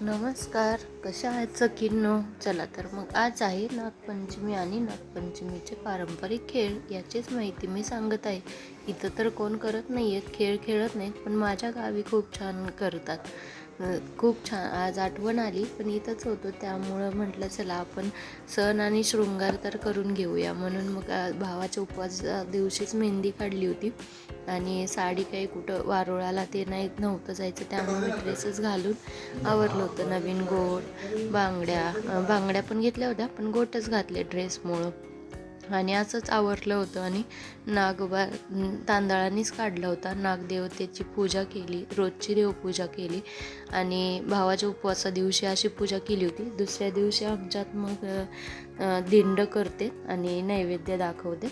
नमस्कार, कशा आहेत सखींनो? चला तर मग आज आहे नागपंचमी आणि नागपंचमीचे पारंपरिक खेळ याचीच माहिती मी सांगत आहे. इथं तर कोण करत नाही आहेत, खेळ खेळत नाहीत, पण माझ्या गावी खूप छान करतात. खूप छान. आज आठवण आली, पण इथंच होतो त्यामुळं म्हटलं चला आपण सण आणि शृंगार तर करून घेऊया. म्हणून मग भावाच्या उपवासा दिवशीच मेहंदी काढली होती आणि साडी काही कुठं वारुळाला ते नव्हतं जायचं, त्यामुळे मी ड्रेसच घालून आवरलं होतं. नवीन गोट बांगड्या पण घेतल्या होत्या, पण गोटच घातले ड्रेसमुळं आणि असंच आवरलं होतं. आणि नागोबा तांदळानेच काढला होता. नागदेवतेची पूजा केली, रोजची देवपूजा केली आणि भावाच्या उपवासा दिवशी अशी पूजा केली होती. दुसऱ्या दिवशी आमच्यात मग दिंड करते आणि नैवेद्य दाखवते.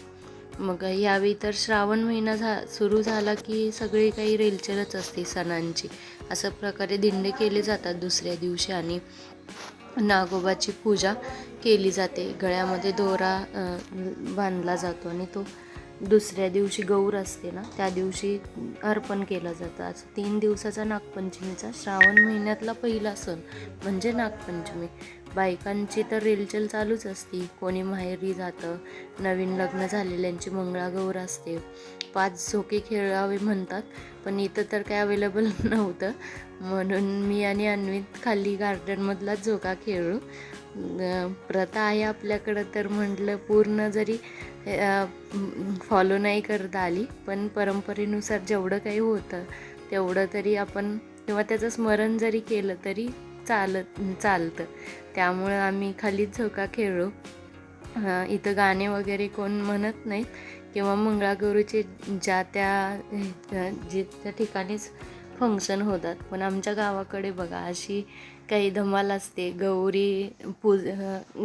मग यावेळी तर श्रावण महिना सुरू झाला की सगळी काही रेलचेलच असते सणांची. अशा प्रकारे दिंडे केले जातात दुसऱ्या दिवशी आणि नागोबाची पूजा केली जाते. गळ्यामध्ये दोरा बांधला जातो आणि तो दुसऱ्या दिवशी गौर असते ना, त्या दिवशी अर्पण केलं जातं. आज 3 दिवसाचा नागपंचमीचा श्रावण महिन्यातला पहिला सण म्हणजे नागपंचमी. बायकांची तर रेलचेल चालूच असते. कोणी माहेरी जातं, नवीन लग्न झालेल्यांची मंगळागौर असते. 5 झोके खेळावे म्हणतात, पण इथं तर काय अवेलेबल नव्हतं, म्हणून मी आणि अन्वित खाली गार्डनमधलाच झोका खेळलो. प्रथा आहे आपल्याकडं, तर म्हटलं पूर्ण जरी फॉलो नाही करता आली, पण परंपरेनुसार जेवढं काही होतं तेवढं तरी आपण किंवा त्याचं स्मरण जरी केलं तरी चालतं. त्यामुळं आम्ही खालीच झोका खेळलो. इथं गाणे वगैरे कोण म्हणत नाहीत किंवा मंगळागौरीचे ज्या त्या ठिकाणीच फंक्शन होतात. पण आमच्या गावाकडे बघा अशी काही धमाल असते.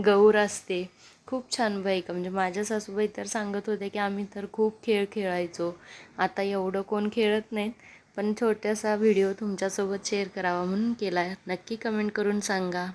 गौर असते. खूप छान. बाईक म्हणजे माझ्या सासूबाई तर सांगत होते की आम्ही तर खूप खेळ खेळायचो. आता एवढं कोण खेळत नाहीत, पण छोटासा व्हिडिओ तुमच्यासोबत शेअर करावा म्हणून केला. नक्की कमेंट करून सांगा.